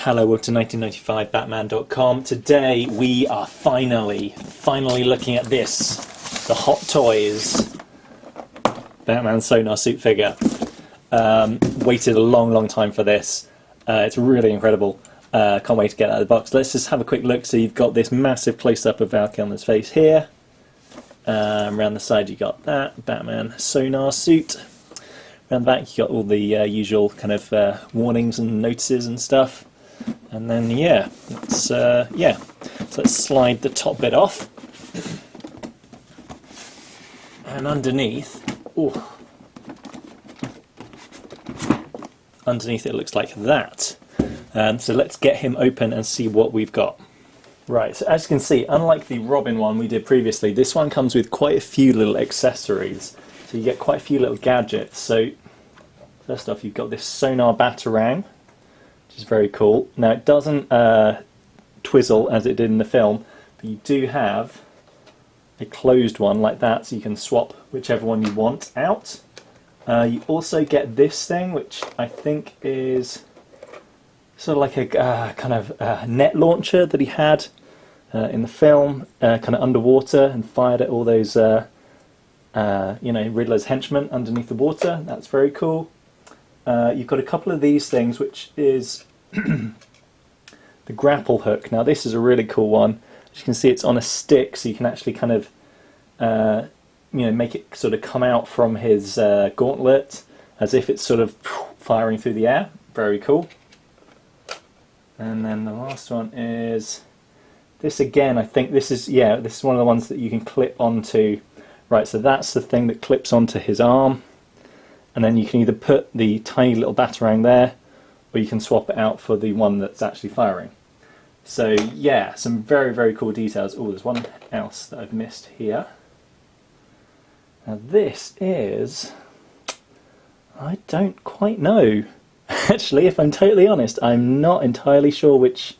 Hello, welcome to 1995batman.com. Today we are finally looking at this, the Hot Toys Batman Sonar suit figure. Waited a long time for this. It's really incredible. Can't wait to get it out of the box. Let's just have a quick look. So you've got this massive close-up of Val Kilmer's face here. Around the side you got that Batman Sonar suit. Around the back you got all the usual kind of warnings and notices and stuff. And then so let's slide the top bit off. And underneath, underneath it looks like that. So let's get him open and see what we've got. Right, so as you can see, unlike the Robin one we did previously, this one comes with quite a few little accessories. So you get quite a few little gadgets. So first off, you've got this Sonar Batarang, which is very cool. Now it doesn't twizzle as it did in the film, but you do have a closed one like that, so you can swap whichever one you want out. You also get this thing, which I think is sort of like a kind of net launcher that he had in the film, kind of underwater, and fired at all those Riddler's henchmen underneath the water. That's very cool. You've got a couple of these things, which is the grapple hook. Now this is a really cool one. As you can see, it's on a stick, so you can actually kind of make it sort of come out from his gauntlet as if it's sort of firing through the air. Very cool. And then the last one is this again. I think this is one of the ones that you can clip onto. Right, so that's the thing that clips onto his arm. And then you can either put the tiny little Batarang there, or you can swap it out for the one that's actually firing. So yeah, some very cool details. Oh, there's one else that I've missed here. Now this is, I don't quite know. Actually, if I'm totally honest, I'm not entirely sure which.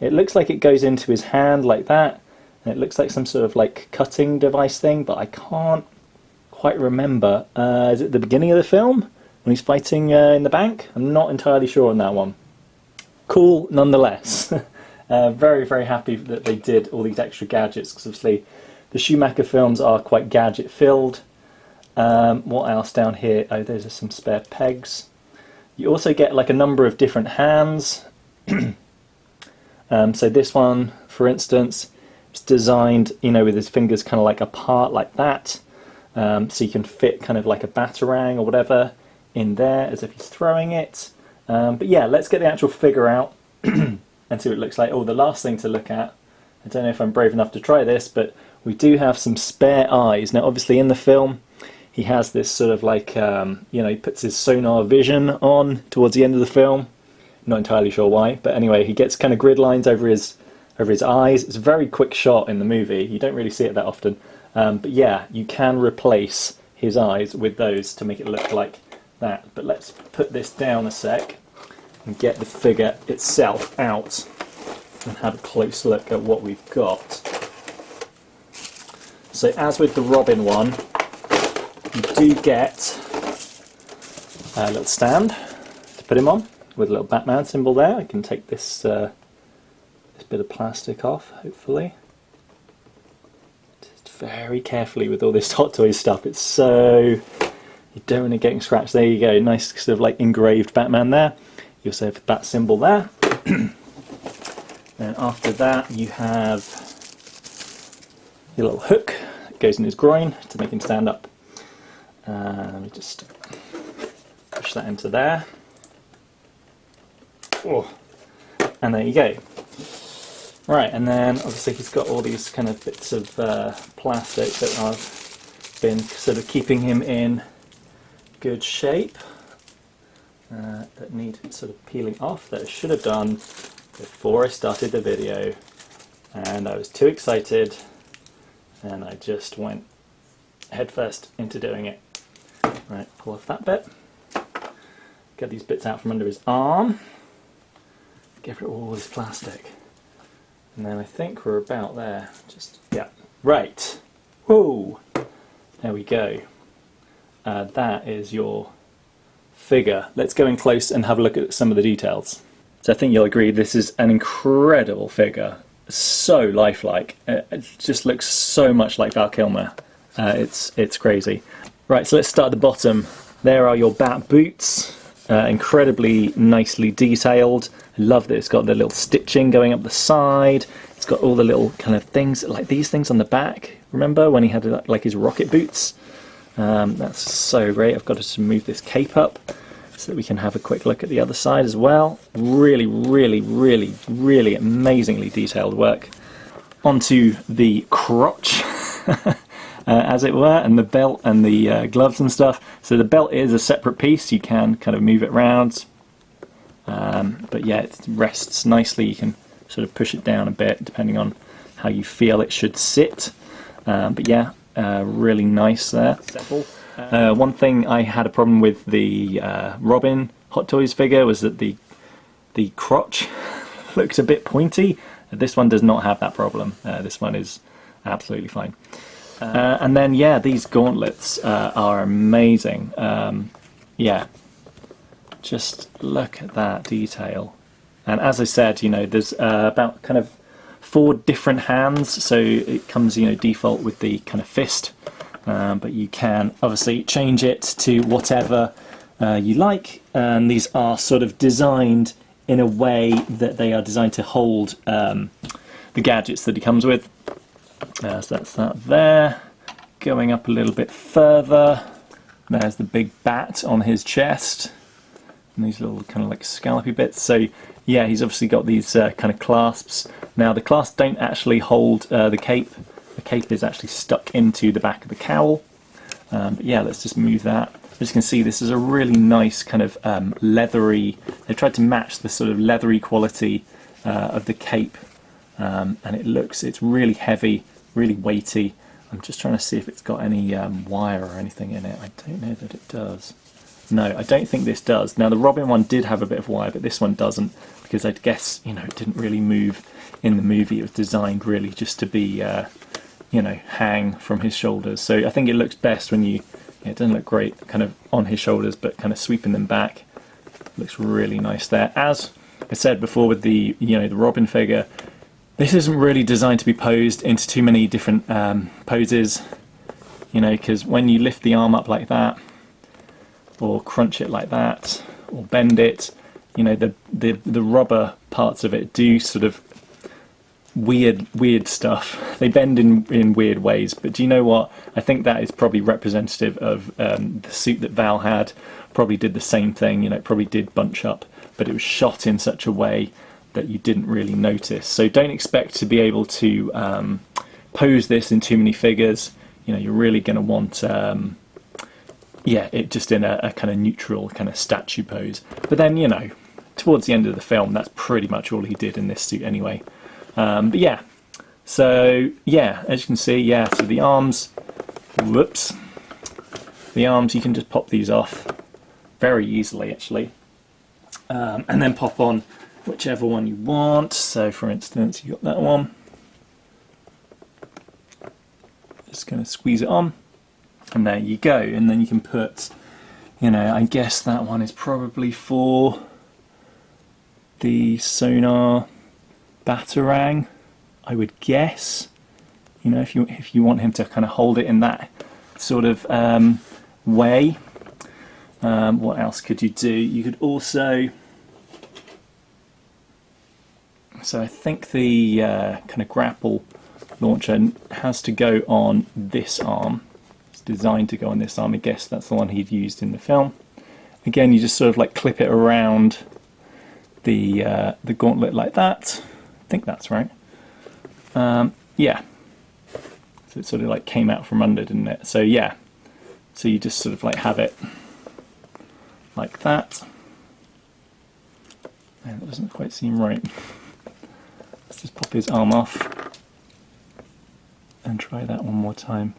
It looks like it goes into his hand like that, and it looks like some sort of like cutting device thing, but I can't quite remember. Is it the beginning of the film when he's fighting in the bank? I'm not entirely sure on that one. Cool nonetheless. Very happy that they did all these extra gadgets, because obviously the Schumacher films are quite gadget filled. What else down here? Oh, those are some spare pegs. You also get like a number of different hands. So this one, for instance, is designed, with his fingers kind of like apart like that. So you can fit kind of like a Batarang or whatever in there as if he's throwing it. But yeah, let's get the actual figure out and see what it looks like. Oh, the last thing to look at, I don't know if I'm brave enough to try this, but we do have some spare eyes. Now obviously in the film he has this sort of like, he puts his sonar vision on towards the end of the film. Not entirely sure why, but anyway, he gets kind of grid lines over his eyes. It's a very quick shot in the movie. You don't really see it that often. But yeah, you can replace his eyes with those to make it look like that. But let's put this down a sec and get the figure itself out and have a close look at what we've got. So as with the Robin one, you do get a little stand to put him on with a little Batman symbol there. I can take this this bit of plastic off, hopefully. Just very carefully with all this Hot Toys stuff. It's so, you don't want it getting scratched. There you go, nice sort of like engraved Batman there. You also have the bat symbol there. Then after that you have your little hook that goes in his groin to make him stand up. Let me just push that into there. Oh, and there you go. Right, and then obviously he's got all these kind of bits of plastic that I've been sort of keeping him in good shape. That need sort of peeling off, that I should have done before I started the video, and I was too excited and I just went headfirst into doing it. Right, pull off that bit, get these bits out from under his arm, get rid of all this plastic, and then I think we're about there. Right, whoa, there we go. That is your figure. Let's go in close and have a look at some of the details. So I think you'll agree this is an incredible figure. So lifelike. It just looks so much like Val Kilmer. It's crazy. Right, so let's start at the bottom. There are your bat boots. Incredibly nicely detailed. I love that it's got the little stitching going up the side. It's got all the little kind of things, like these things on the back. Remember when he had like his rocket boots? That's so great. I've got to move this cape up so that we can have a quick look at the other side as well. Really, really, really, really amazingly detailed work. Onto the crotch, as it were, and the belt and the gloves and stuff. So the belt is a separate piece. You can kind of move it around. But yeah, it rests nicely. You can sort of push it down a bit depending on how you feel it should sit. But yeah, really nice there. One thing I had a problem with the Robin Hot Toys figure was that the crotch looked a bit pointy. This one does not have that problem. This one is absolutely fine. And then yeah, these gauntlets are amazing. Yeah, just look at that detail. And as I said, you know, there's about kind of 4 different hands, so it comes, you know, default with the kind of fist, but you can obviously change it to whatever you like, and these are sort of designed in a way that they are designed to hold the gadgets that he comes with. So that's that there. Going up a little bit further, there's the big bat on his chest, and these little kind of like scallopy bits. So yeah, he's obviously got these kind of clasps. Now the clasps don't actually hold the cape. The cape is actually stuck into the back of the cowl. But yeah, let's just move that. As you can see, this is a really nice kind of leathery. They've tried to match the sort of leathery quality of the cape, and it's really heavy, really weighty. I'm just trying to see if it's got any wire or anything in it. I don't know that it does. No, I don't think this does. Now the Robin one did have a bit of wire, but this one doesn't, because I'd guess, you know, it didn't really move in the movie. It was designed really just to be, you know, hang from his shoulders. So I think it looks best when you, it doesn't look great kind of on his shoulders, but kind of sweeping them back. Looks really nice there. As I said before with the, you know, the Robin figure, this isn't really designed to be posed into too many different poses, you know, because when you lift the arm up like that, or crunch it like that, or bend it, you know, the rubber parts of it do sort of weird stuff. They bend in weird ways, but do you know what? I think that is probably representative of the suit that Val had. Probably did the same thing, you know, it probably did bunch up, but it was shot in such a way that you didn't really notice. So don't expect to be able to pose this in too many figures. You know, you're really going to want yeah, it just in a kind of neutral kind of statue pose. But then, you know, towards the end of the film, that's pretty much all he did in this suit anyway. But yeah, so yeah, as you can see, yeah, so the arms, whoops, the arms, you can just pop these off very easily actually, and then pop on whichever one you want. So for instance, you got that one, just going to squeeze it on. And there you go, and then you can put, you know, I guess that one is probably for the Sonar Batarang, I would guess. You know, if you want him to kind of hold it in that sort of way. What else could you do? You could also, so I think the kind of grapple launcher has to go on this arm. Designed to go on this arm. I guess that's the one he'd used in the film. Again, you just sort of like clip it around the gauntlet like that. I think that's right. Yeah. So it sort of like came out from under, didn't it? So yeah. So you just sort of like have it like that. And it doesn't quite seem right. Let's just pop his arm off and try that one more time.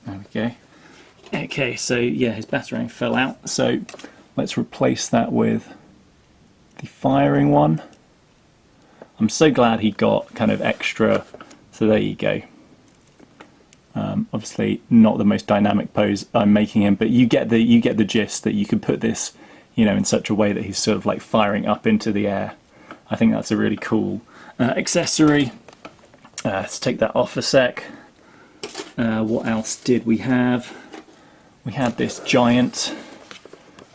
There we go. Okay, so yeah, his batarang fell out. So let's replace that with the firing one. I'm so glad he got kind of extra. So there you go. Obviously not the most dynamic pose I'm making him, but you get the gist that you can put this, you know, in such a way that he's sort of like firing up into the air. I think that's a really cool accessory. Let's take that off a sec. What else did we have? We had this giant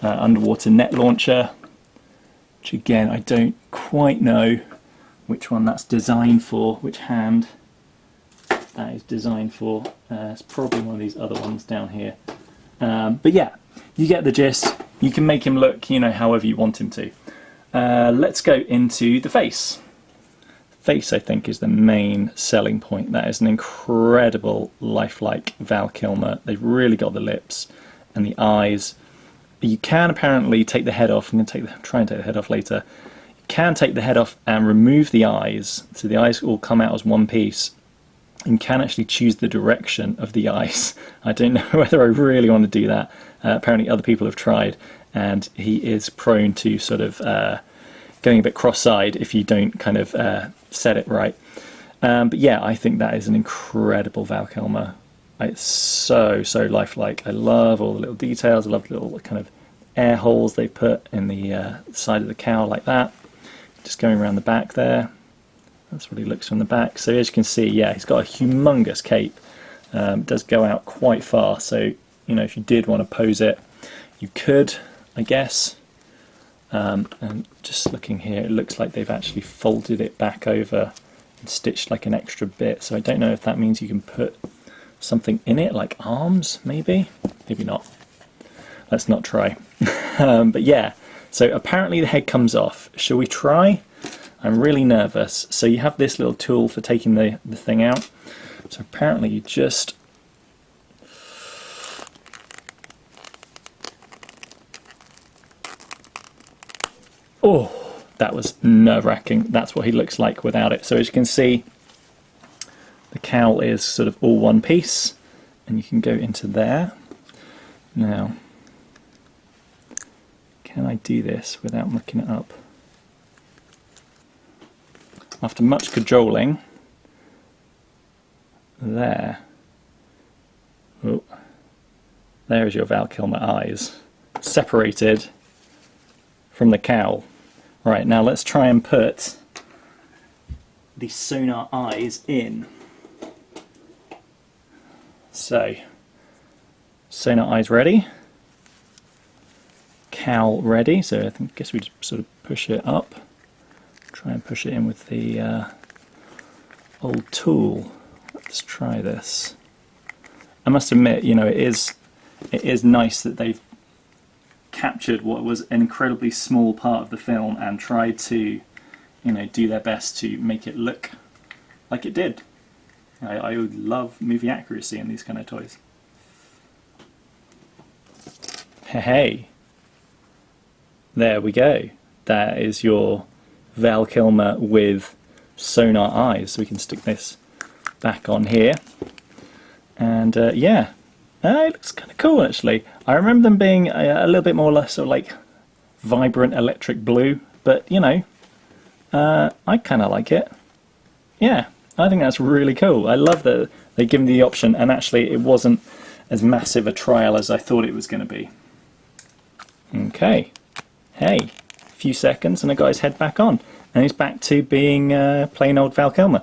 underwater net launcher, which again I don't quite know which one that's designed for, which hand that is designed for. It's probably one of these other ones down here. But yeah, you get the gist. You can make him look, you know, however you want him to. Let's go into the face. Face, I think, is the main selling point. That is an incredible lifelike Val Kilmer. They've really got the lips and the eyes. You can apparently take the head off. I'm going to try and take the head off later. You can take the head off and remove the eyes, so the eyes all come out as one piece. You can actually choose the direction of the eyes. I don't know whether I really want to do that. Apparently other people have tried, and he is prone to sort of going a bit cross-eyed if you don't kind of set it right. But yeah, I think that is an incredible Val Kilmer. It's so lifelike. I love all the little details. I love the little kind of air holes they put in the side of the cowl like that. Just going around the back there. That's what he looks from the back. So as you can see, yeah, he's got a humongous cape. It does go out quite far, so you know, if you did want to pose it, you could, I guess. And just looking here, it looks like they've actually folded it back over and stitched like an extra bit. So I don't know if that means you can put something in it, like arms, maybe not. Let's not try. But yeah, so apparently the head comes off. Shall we try? I'm really nervous. So you have this little tool for taking the thing out. So apparently you just that was nerve-wracking. That's what he looks like without it. So as you can see, the cowl is sort of all one piece, and you can go into there. Now, can I do this without looking it up? After much cajoling, there is your Val Kilmer eyes, separated from the cowl. Right, now let's try and put the Sonar eyes in. So, Sonar eyes ready, cowl ready, so I guess we just sort of push it up, try and push it in with the old tool. Let's try this. I must admit, you know, it is nice that they've captured what was an incredibly small part of the film and tried to, you know, do their best to make it look like it did. I love movie accuracy in these kind of toys. Hey, there we go. That is your Val Kilmer with Sonar eyes. So we can stick this back on here, and yeah, it looks kind of cool actually. I remember them being a little bit more sort of like vibrant electric blue, but you know, I kind of like it. Yeah, I think that's really cool. I love that they give me the option, and actually it wasn't as massive a trial as I thought it was going to be. Okay, hey, a few seconds and I got his head back on, and he's back to being plain old Val Kilmer.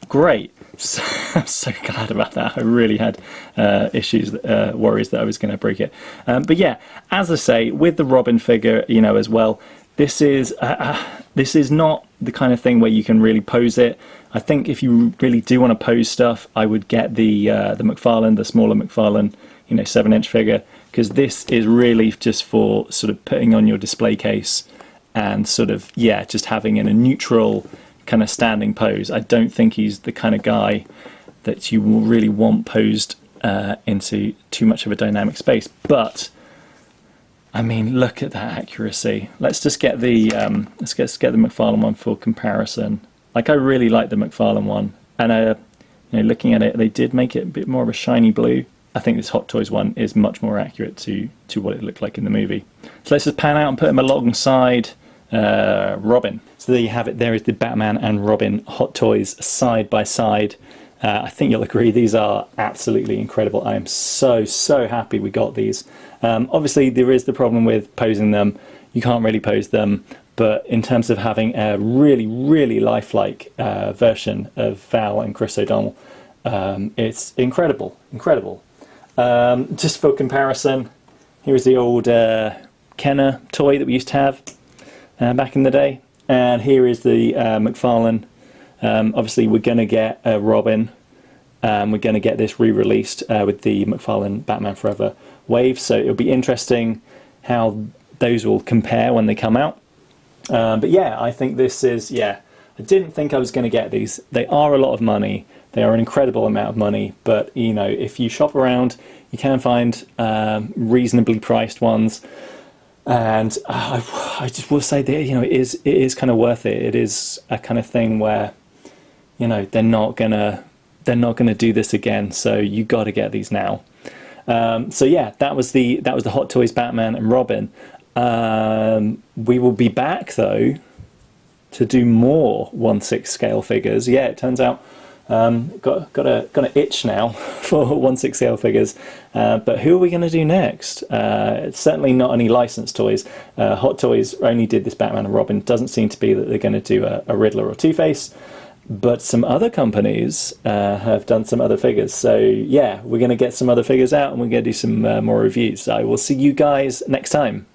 Great. So, I'm so glad about that. I really had worries that I was going to break it. But yeah, as I say, with the Robin figure, you know, as well, this is not the kind of thing where you can really pose it. I think if you really do want to pose stuff, I would get the McFarlane, the smaller McFarlane, you know, 7-inch figure, because this is really just for sort of putting on your display case and sort of, yeah, just having in a neutral kind of standing pose. I don't think he's the kind of guy that you will really want posed into too much of a dynamic space. But I mean, look at that accuracy. Let's just get the let's get the McFarlane one for comparison. Like, I really like the McFarlane one, and you know, looking at it, they did make it a bit more of a shiny blue. I think this Hot Toys one is much more accurate to what it looked like in the movie. So let's just pan out and put him alongside Robin. So there you have it. There is the Batman and Robin Hot Toys side by side. I think you'll agree these are absolutely incredible. I am so happy we got these. Obviously there is the problem with posing them. You can't really pose them, but in terms of having a really lifelike version of Val and Chris O'Donnell, it's incredible. Just for comparison, here is the old Kenner toy that we used to have back in the day, and here is the McFarlane. Obviously we're going to get a Robin. We're going to get this re-released with the McFarlane Batman Forever wave, so it'll be interesting how those will compare when they come out. But yeah, I think this is, I didn't think I was going to get these. They are a lot of money. They are an incredible amount of money, but you know, if you shop around, you can find reasonably priced ones. And I just will say that, you know, it is kind of worth it. It is a kind of thing where, you know, they're not gonna do this again. So you got to get these now. So yeah, that was the Hot Toys Batman and Robin. We will be back though to do more 1/6 scale figures. Yeah, it turns out got an itch now for 1/6 scale figures. But who are we going to do next? It's certainly not any licensed toys. Hot Toys only did this Batman and Robin. Doesn't seem to be that they're going to do a Riddler or Two-Face. But some other companies have done some other figures. So yeah, we're going to get some other figures out and we're going to do some more reviews. So I will see you guys next time.